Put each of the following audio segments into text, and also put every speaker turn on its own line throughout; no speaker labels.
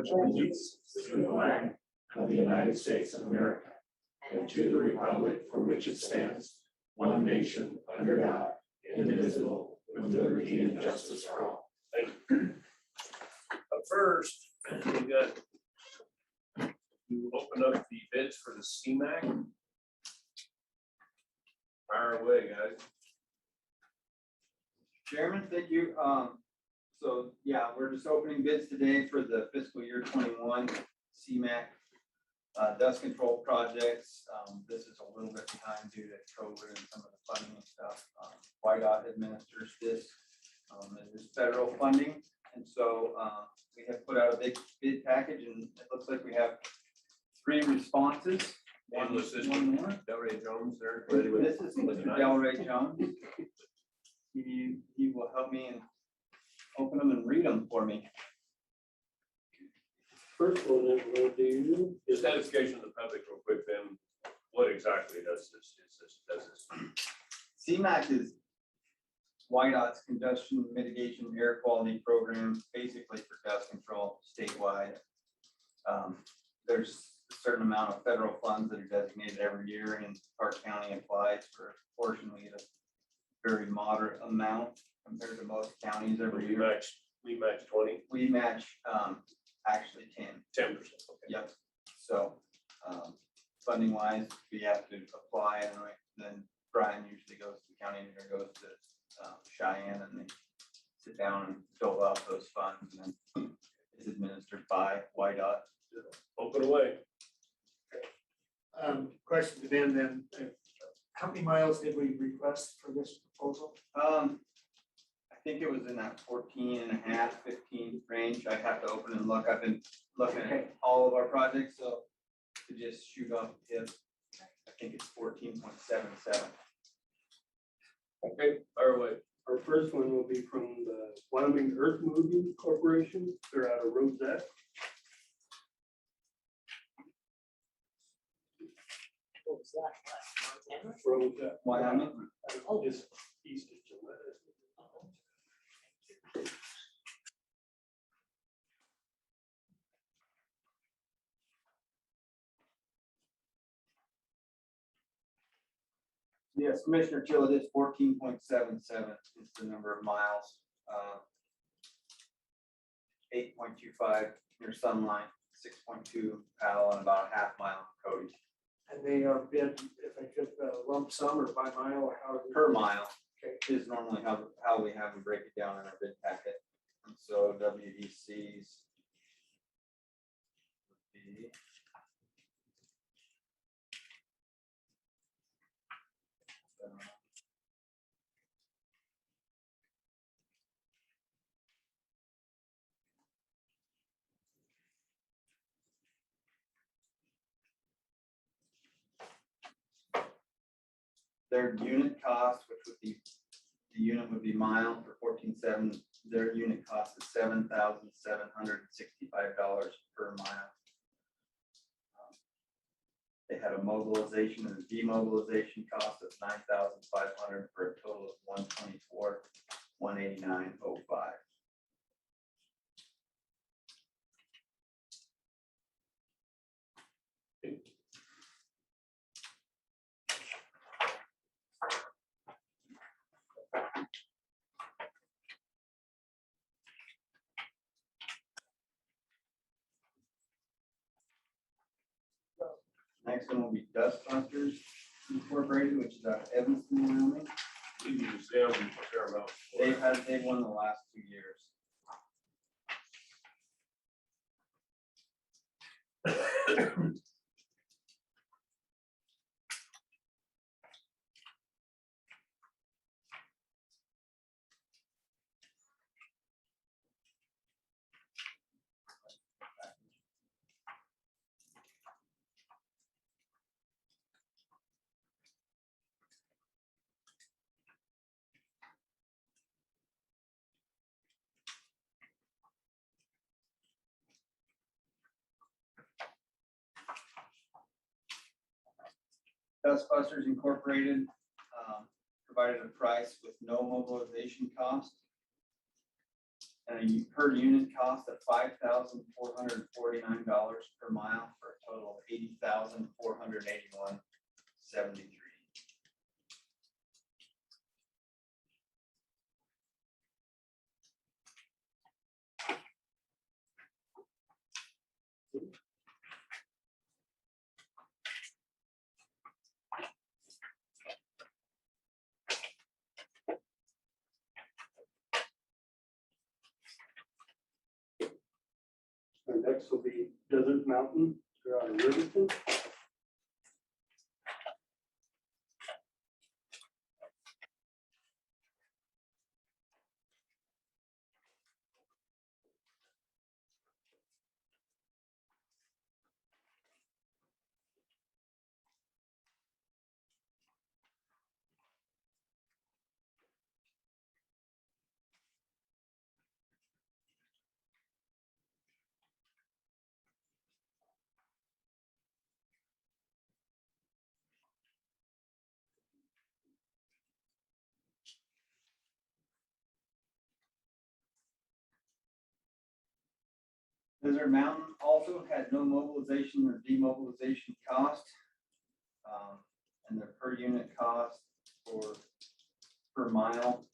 pledge allegiance to the flag of the United States of America and to the republic for which it stands, one nation under God, indivisible, with liberty and justice for all.
Thank you. But first, we got to open up the bids for the CMAC. Fire away, guys.
Chairman, thank you. So yeah, we're just opening bids today for the fiscal year 21 CMAC dust control projects. This is a little bit behind due to COVID and some of the funding and stuff. YDOT administers this. It is federal funding, and so we have put out a big bid package, and it looks like we have 3 responses.
One was this
one more.
Delray Jones there.
This is Mr. Delray Jones. He will help me and open them and read them for me.
First one that we'll do
Just education of the public real quick, then what exactly does this?
CMAC is YDOT's congestion mitigation air quality program, basically for dust control statewide. There's a certain amount of federal funds that are designated every year, and Park County applies for a portion. We get a very moderate amount compared to most counties every year.
We match 20.
We match actually 10%.
Okay.
Yep. So funding wise, we have to apply, and then Brian usually goes to the county engineer, goes to Cheyenne, and they sit down and fill out those funds, and then it's administered by YDOT.
Open away.
Question to Ben then, how many miles did we request for this proposal?
I think it was in that 14 and a half, 15 range. I have to open and look. I've been looking at all of our projects, so to just shoot off the tip, I think it's 14.77.
Okay, fire away.
Our first one will be from the Wyoming Earth Moving Corporation. They're out of Rosette.
What was that? Montana?
Rosette.
Wyoming.
Oh.
Just east of Gillette.
Yes, Commissioner Chill, it is 14.77 is the number of miles. 8.25 near Sunline, 6.2 Powell, and about a half mile in Cody.
And they are bid, if I could, lump sum or by mile or how?
Per mile.
Okay.
Is normally how we have them break it down in our bid packet. And so WDCs would be their unit cost, which would be, the unit would be mile for 14.7. Their unit cost is $7,765 per mile. They had a mobilization and a demobilization cost of $9,500 for a total of $124,189.05. Next one will be Dustbusters Incorporated, which is out of Evanston, Wyoming.
We use them a fair amount.
They've won the last 2 years. Dustbusters Incorporated provided a price with no mobilization cost. and a per unit cost of $5,449 per mile for a total of $80,481.73.
And next will be Desert Mountain, they're out of Riverton.
Desert Mountain also had no mobilization or demobilization cost. And their per unit cost per mile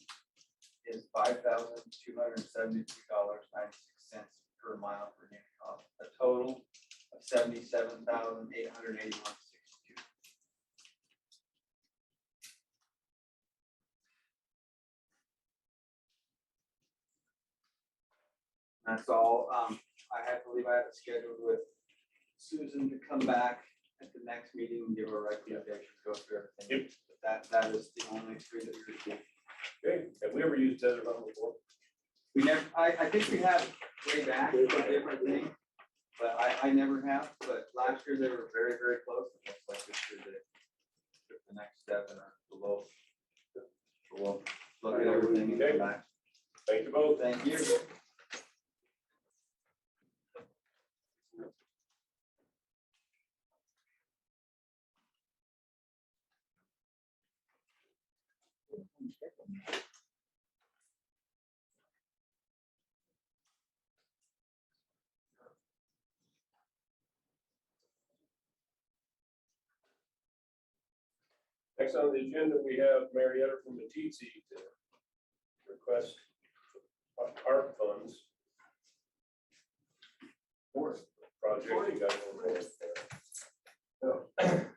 is $5,272.96 per mile per unit cost, a total of $77,881.62. That's all. I believe I have it scheduled with Susan to come back at the next meeting and give her recommendations, go through everything. But that is the only three that we received.
Okay, have we ever used Desert Mountain before?
We never, I think we have way back for a different thing, but I never have, but last year they were very, very close. It looks like this year they took the next step and are below. So we'll look at everything and come back.
Thank you both.
Thank you.
Next on the agenda, we have Marietta from the TC to request ARP funds for project you got over there.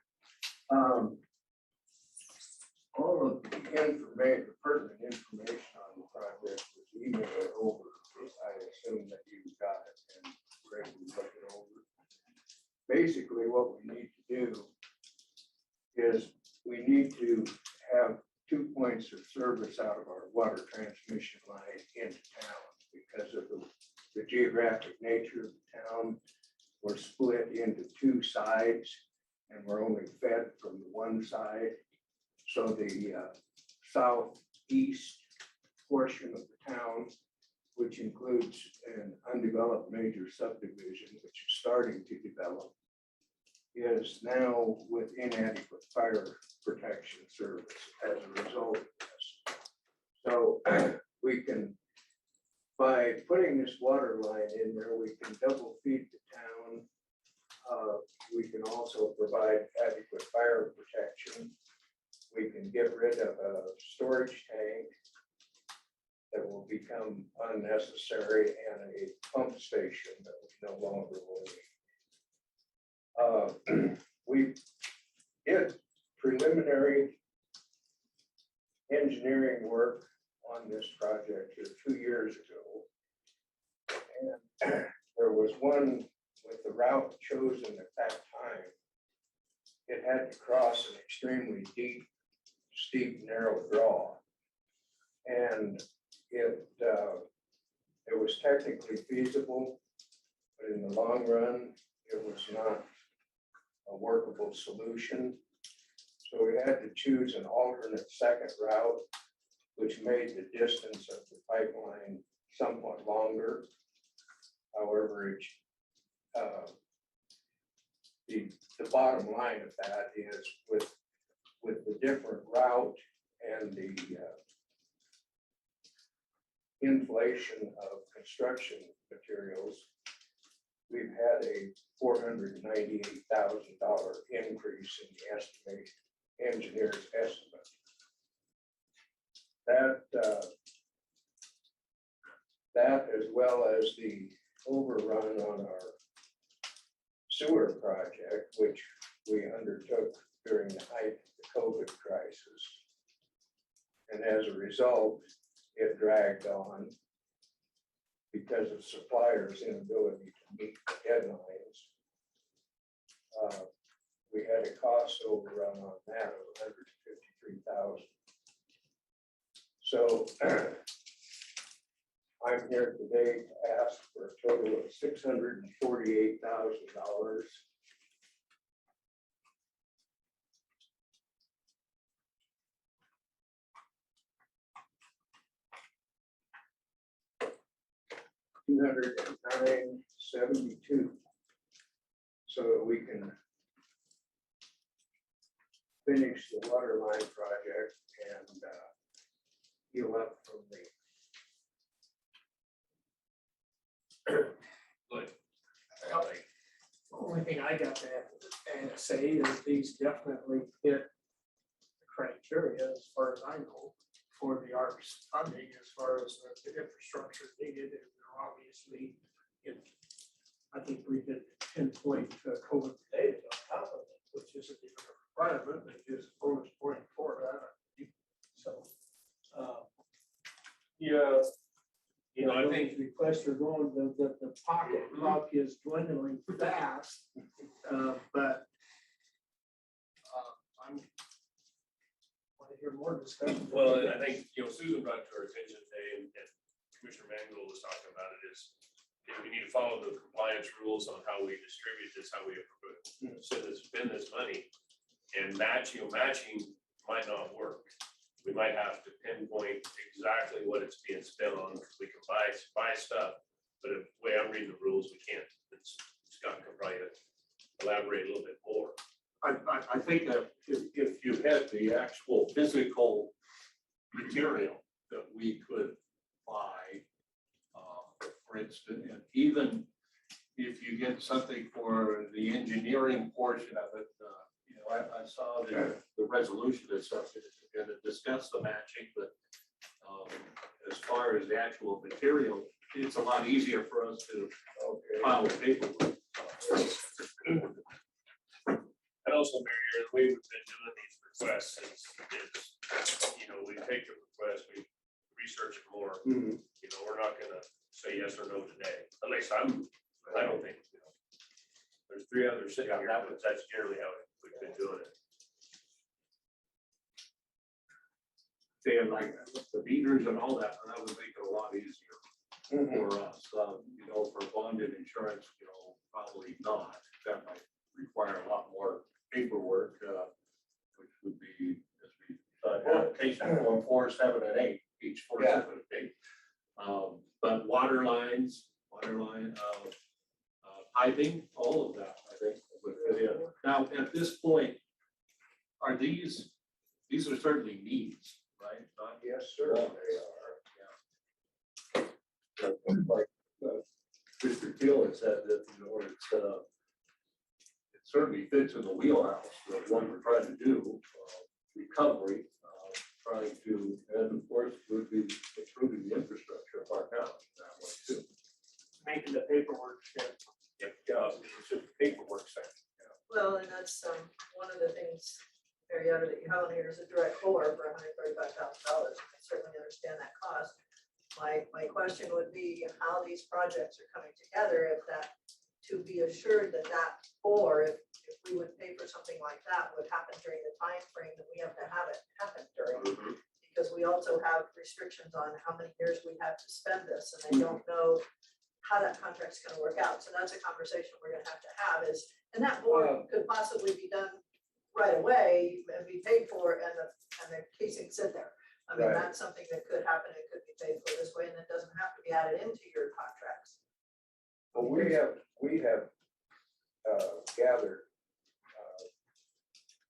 All of the information, pertinent information on the project was emailed over. I assume that you got it and were able to look it over. Basically, what we need to do is we need to have 2 points of service out of our water transmission line into town because of the geographic nature of the town. We're split into 2 sides and we're only fed from the one side. So the southeast portion of the town, which includes an undeveloped major subdivision, which is starting to develop, is now with inadequate fire protection service as a result of this. So we can, by putting this water line in there, we can double feed the town. We can also provide adequate fire protection. We can get rid of a storage tank that will become unnecessary and a pump station that we no longer will need. We did preliminary engineering work on this project here 2 years ago. And there was one with the route chosen at that time. It had to cross an extremely steep, narrow draw. And it was technically feasible, but in the long run, it was not a workable solution. So we had to choose an alternate second route, which made the distance of the pipeline somewhat longer. However, the bottom line of that is with the different route and the inflation of construction materials, we've had a $498,000 increase in the estimate, engineer's estimate. That as well as the overrun on our sewer project, which we undertook during the height of the COVID crisis. And as a result, it dragged on because of suppliers' inability to meet the deadlines. We had a cost overrun on that of $153,000. So I'm here today to ask for a total of $648,000. $209.72, so that we can finish the water line project and heal up from the
Good.
The only thing I got to say is these definitely fit the criteria, as far as I know, for the ARPS funding, as far as the infrastructure needed, and they're obviously, I think we did pinpoint COVID related on top of it, which isn't even a requirement, but just bonus point for that. So, yeah.
I think
Requests are going, the pocketbook is dwindling fast, but I'm want to hear more discussion.
Well, I think, Susan brought it to our attention today, and Commissioner Mangold was talking about it, is we need to follow the compliance rules on how we distribute this, how we spend this money, and matching might not work. We might have to pinpoint exactly what it's being spent on, because we can buy stuff, but the way I'm reading the rules, we can't. Scott can probably elaborate a little bit more.
I think that if you had the actual physical material that we could buy, for instance, and even if you get something for the engineering portion of it, I saw the resolution and stuff, and it discussed the matching, but as far as the actual material, it's a lot easier for us to file paperwork.
And also, Mary, the way we've been doing these requests is we take the request, we research it more. We're not gonna say yes or no today. At least I don't think, there's 3 others sitting here, but that's generally how we've been doing it.
Saying like the meters and all that, and that would make it a lot easier for us. For bonded insurance, probably not. That might require a lot more paperwork, which would be, as we application form 4, 7, and 8, each 4, 7, and 8. But water line, piping, all of that, I think would fit in. Now, at this point, are these are certainly needs, right?
yes, sir, they are.
Like Mr. Keel had said that, it certainly fits in the wheelhouse of what we're trying to do, recovery, trying to, and of course, would be improving the infrastructure of our town that way too.
Making the paperwork fit.
Yeah, it's just paperwork thing.
Well, and that's one of the things, Marietta, that you have on here is a direct bore for $135,000. I certainly understand that cost. My question would be how these projects are coming together, if that, to be assured that bore, if we would pay for something like that, would happen during the time frame that we have to have it happen during. Because we also have restrictions on how many years we have to spend this, and I don't know how that contract's gonna work out. So that's a conversation we're gonna have is, and that bore could possibly be done right away and be paid for, and the casing sit there. I mean,
Right.
that's something that could happen. It could be paid for this way, and it doesn't have to be added into your contracts.
Well, we have gathered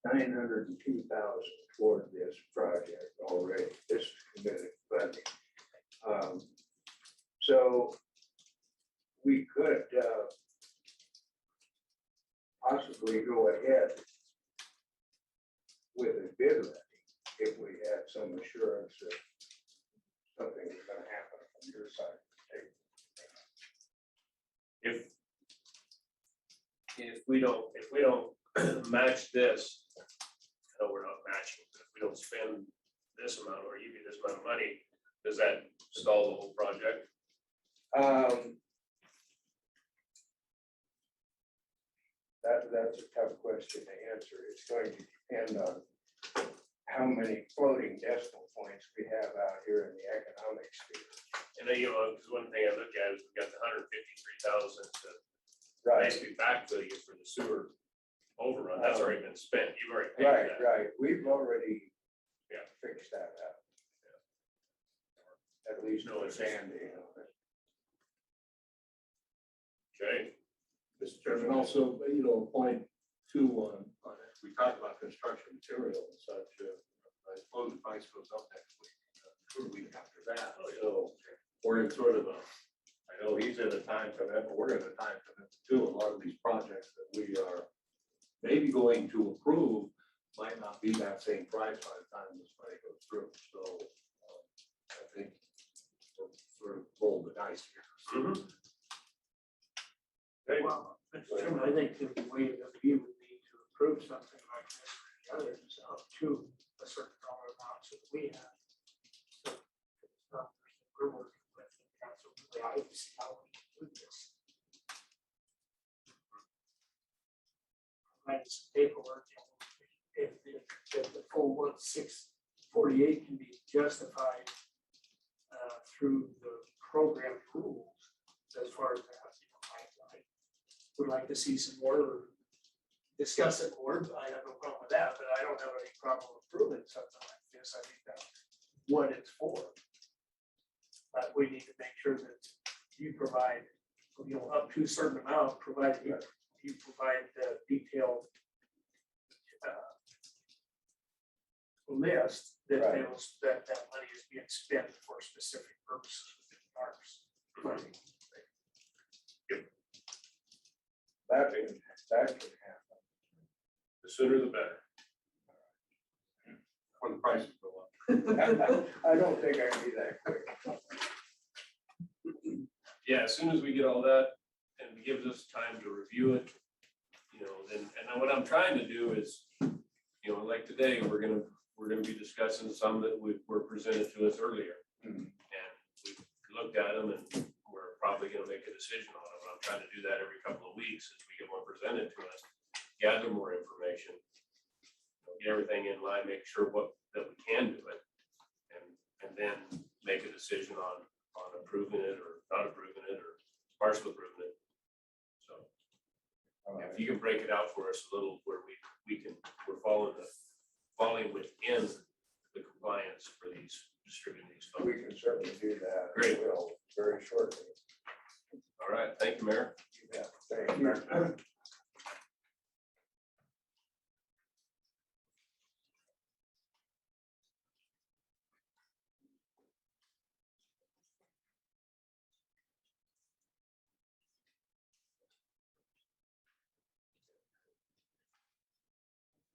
$902,000 toward this project already. This is committed funding. So we could possibly go ahead with a bid letting if we had some assurance that something was gonna happen from your side of the table.
If we don't match this, no, we're not matching, but if we don't spend this amount or you get this amount of money, does that stall the whole project?
That's a tough question to answer. It's going to depend on how many floating decimal points we have out here in the economic sphere.
And then, because one thing I look at is we've got the 153,000 to
Right,
basically backfill you for the sewer overrun. That's already been spent. You've already paid that.
right. We've already
Yeah.
fixed that up. At least
No,
no
it's just-
Sandy.
Okay.
Mr. Chairman, also, point two on it. We talked about construction material and such. I suppose the price goes up next week, or the week after that. So we're in sort of I know he's in a time commitment, but we're in a time commitment too. A lot of these projects that we are maybe going to approve might not be that same price by the time this money goes through. So I think we'll sort of roll the dice here.
Mhm. Okay.
Well, Mr. Chairman, I think the way that we would need to approve something like this for the others up to a certain dollar amount so that we have. So it's not that we're working with, and that's the way I see how we can do this. Like some paperwork, if the full 648 can be justified through the program rules as far as that, I would like to see some more, discuss it more. I have no problem with that, but I don't have any problem approving something like this. I think that's what it's for. But we need to make sure that you provide, up to a certain amount, provided you provide the detailed list that
Right.
knows that money is being spent for specific purposes within ours.
That can happen.
The sooner the better.
When the prices go up.
I don't think I can be that quick.
Yeah, as soon as we get all that and it gives us time to review it, then what I'm trying to do is, like today, we're gonna be discussing some that were presented to us earlier.
Mhm.
And we looked at them and we're probably gonna make a decision on them. I'm trying to do that every couple of weeks as we get one presented to us, gather more information, get everything in line, make sure that we can do it. And then make a decision on approving it or not approving it or partially approving it. So if you can break it out for us a little where we're falling within the compliance for these distributing these funds.
We can certainly do that.
Great.
Will very shortly.
All right, thank you, Mayor.
Yeah, thank you.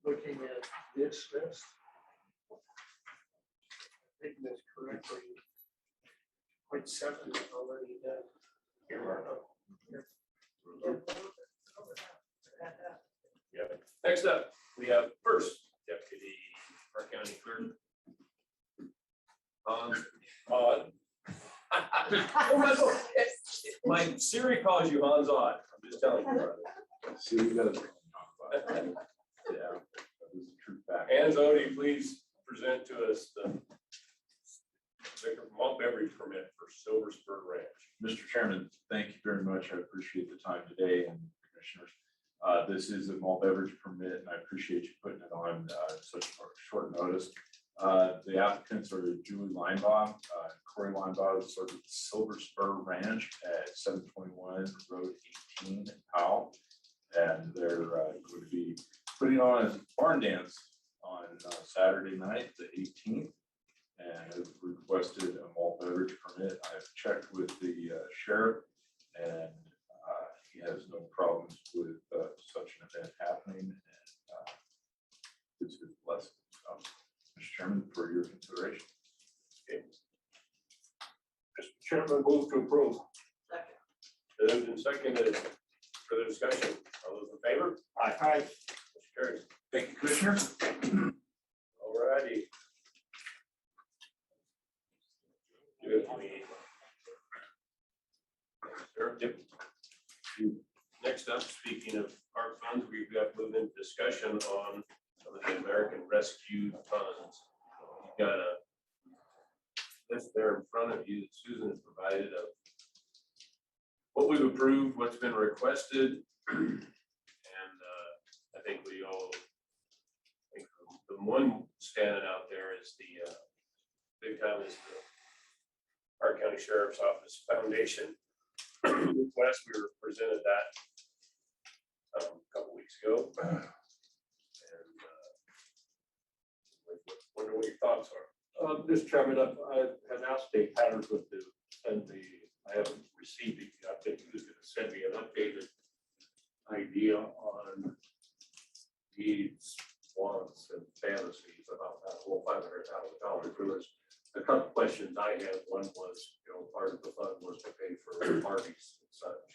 Looking at this list. I think that's correctly. 0.7 is already done.
Yeah. Next up, we have first deputy Park County Clerk. Odd. My Siri calls you Hans Odd. I'm just telling you, brother.
See, we gotta talk about it. Yeah, that is a true fact.
Hans Odie, please present to us the liquor malt beverage permit for Silver Spur Ranch.
Mr. Chairman, thank you very much. I appreciate the time today and commissioners. This is a malt beverage permit and I appreciate you putting it on such short notice. The applicants are Julie Linebaugh, and Corey Linebaugh, sort of Silver Spur Ranch at 721 Road 18 in Powell. And they're going to be putting on a barn dance on Saturday night, the 18th. And have requested a malt beverage permit. I've checked with the problems with such an event happening, and this is a blessing. Mr. Chairman, for your consideration.
Okay. Mr. Chairman, move to approve.
Second.
Moved and seconded. Further discussion? All those in favor?
Aye.
Motion carries.
Thank you, Commissioners.
All righty. Sir? Yep. Next up, speaking of ARP funds, we've got moving discussion on some of the American Rescue Funds. You've got a list there in front of you that Susan has provided of what we've approved, what's been requested. And I think we all, I think the one standing out there is the big time is the Park County Sheriff's Office Foundation request. We were presented that a couple weeks ago. And wonder what your thoughts are.
Mr. Chairman, I had asked Dave Patterson to send me, I haven't received it yet. I think he was going to send me an updated idea on needs, wants, and fantasies about that whole $500,000. There was a couple questions I had. One was, part of the fund was to pay for parties and such.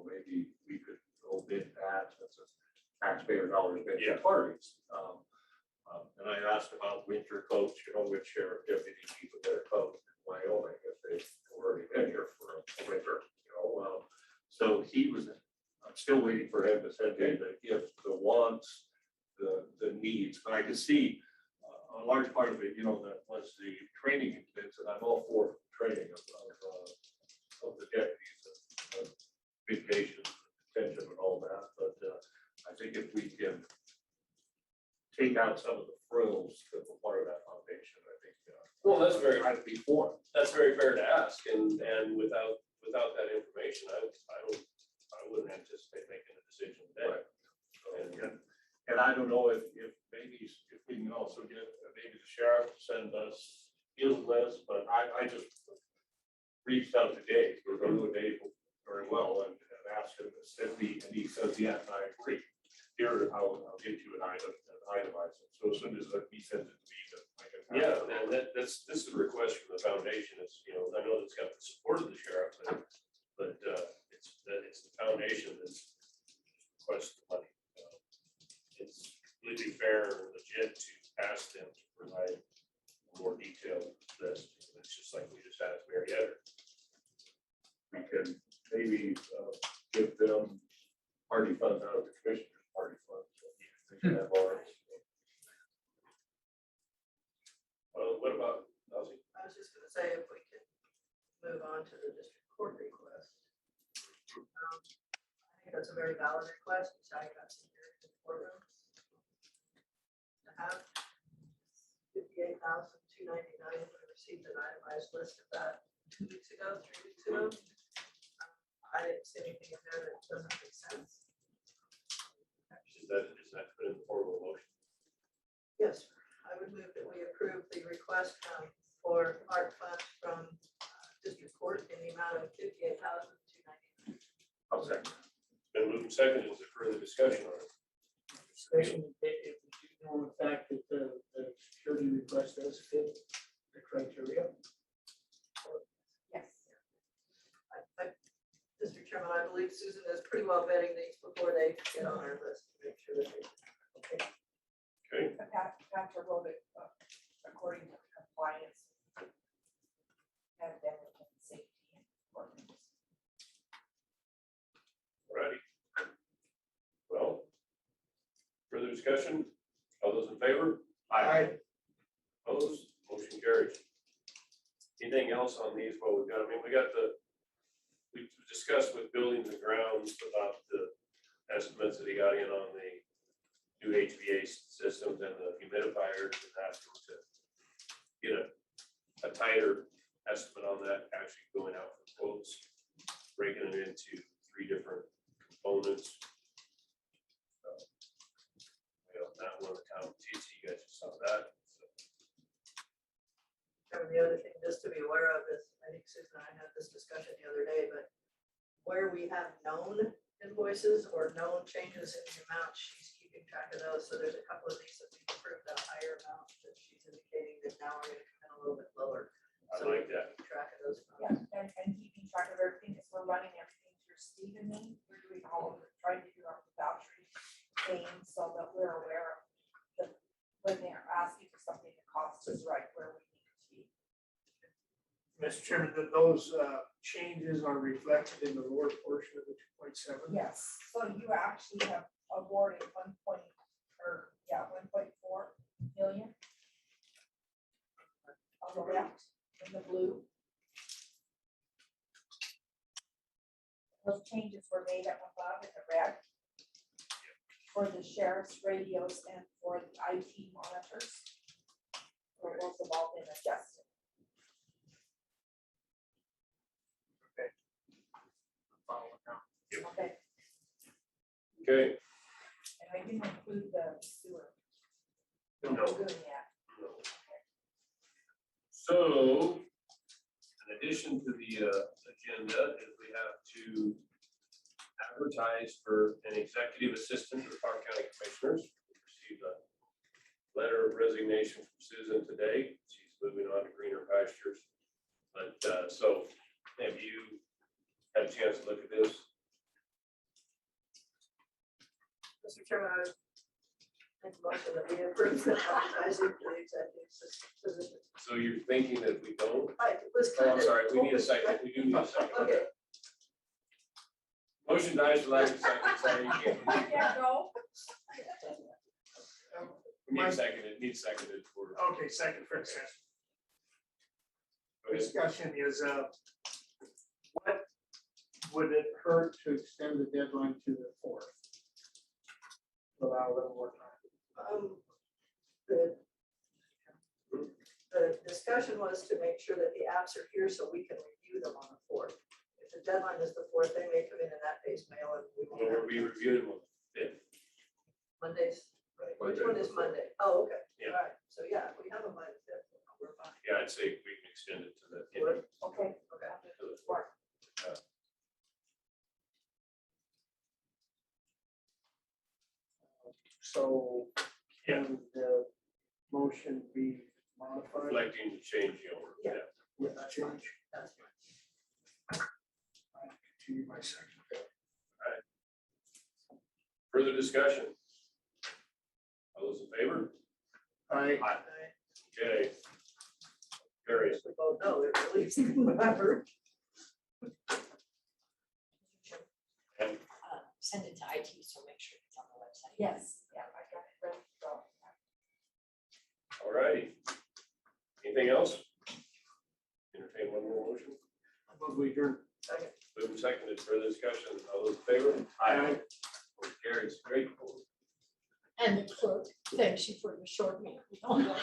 Maybe we could bid that since it's taxpayer dollars paid for parties. And I asked about winter coats, which sheriff deputy need a better coat in Wyoming if they've already been here for a winter. So I'm still waiting for him to send me the the wants, the needs. But I can see a large part of it, that was the training expense, and I'm all for training of the deputies, and vacation, pension, and all that. But I think if we can take out some of the frills that were part of that foundation, I think.
Well, that's very,
I'd be for it.
that's very fair to ask, and without that information, I wouldn't anticipate making a decision today.
And I don't know if maybe if we can also get maybe the sheriff to send us his list, but I just reached out to Dave. We're going to know Dave very well and asked him to send me, and he says, yes, I agree. Here, I'll get you an itemize it. So as soon as he sends it to me, then I can.
Yeah, and this is a request from the foundation. It's, I know it's got the support of the sheriff, but it's the foundation that's requesting the money. It's completely fair and legit to ask them to provide a more detailed list. It's just like we just asked Mary Eder.
We can maybe give them party funds out of the commissioner's party funds. They can have ours.
What about Elsie?
I was just gonna say, if we could move on to the district court request. I think that's a very valid request, which I got some here in the courtrooms. To have $58,299, we received an itemized list of that 2 weeks ago, 3 weeks ago. I didn't see anything in there that doesn't make sense.
Is that put in the form of a motion?
Yes, I would move that we approve the request for art funds from district court in the amount of $58,299.
I'll second.
Been moved and seconded. Is there further discussion on it?
Especially if we do know the fact that the security request does fit the criteria.
Yes. Mr. Chairman, I believe Susan is pretty well vetting these before they get on our list to make sure that they. Okay.
Okay.
After a little bit, according to compliance. Have them with safety and ordinance.
Alrighty. Well, further discussion? All those in favor?
Aye.
Opposed? Motion carries. Anything else on these? Well, we discussed with buildings and grounds about the estimates that he got in on the new HVAC systems and the humidifiers, and asked him to get a tighter estimate on that, actually going out for quotes, breaking it into 3 different components. That one, the town TC, you guys just saw that.
And the other thing just to be aware of is, I think Susan and I had this discussion the other day, but where we have known invoices or known changes in the amount, she's keeping track of those. So there's a couple of these that we've approved at a higher amount that she's indicating that now we're gonna come in a little bit lower.
I
So
like
we
that.
keep track of those.
Yeah, and keeping track of everything, because we're running everything through Steve and me, we're doing all of it, trying to do our vouchering thing, so that we're aware of the, when they're asking for something, the cost is right where we need it to be.
Mr. Chairman, that those changes are reflected in the lower portion of the 2.7.
Yes, so you actually have awarded 1.4 million. On the left, in the blue. Those changes were made up above in the red. For the sheriff's radios and for the IT monitors. So those have all been adjusted.
Follow now.
Okay,
Okay.
and I didn't include the sewer.
No.
Lagoon yet.
So, in addition to the agenda, is we have to advertise for an executive assistant to the Park County Commissioners. We received a letter of resignation from Susan today. She's moving on to greener pastures. But, so, have you had a chance to look at this?
Mr. Chairman, I would make a motion that we approve the advertising for the executive position.
So you're thinking that if we don't?
I was
Oh,
kind
I'm
of.
sorry, we need a second. We do need a second.
Okay,
Motion dies for lack of second. Sorry, you can't.
Yeah, no.
We need seconded. It needs seconded for.
Okay, second for discussion.
Go ahead.
Discussion is, what would it hurt to extend the deadline to the 4th? Allow a little more time.
The discussion was to make sure that the apps are here so we can review them on the 4th. If the deadline is the 4th, they may come in that day's mail and we won't
Well,
have
we reviewed it on the 5th.
Mondays. Right. Which
Monday.
one is Monday? Oh, okay.
Yeah.
All right. So yeah, if we have them by the 5th, we're fine.
Yeah, I'd say we can extend it to the.
Okay.
Okay.
To the
Work.
So can the motion be modified
Reflecting the change in order.
Yeah.
with that change?
That's fine.
Continue my second.
Further discussion? All those in favor?
Aye.
All right.
Okay. Carries.
We both know it released whatever.
And
Send it to IT, so make sure it's on the website.
Yes, yeah, I got it ready to go.
all righty. Anything else? Entertain one more motion.
Move we adjourn.
Second.
Moving seconded. Further discussion. All those in favor?
Aye.
Motion carries. Great.
And the clerk thanks you for your short meeting.
Okay.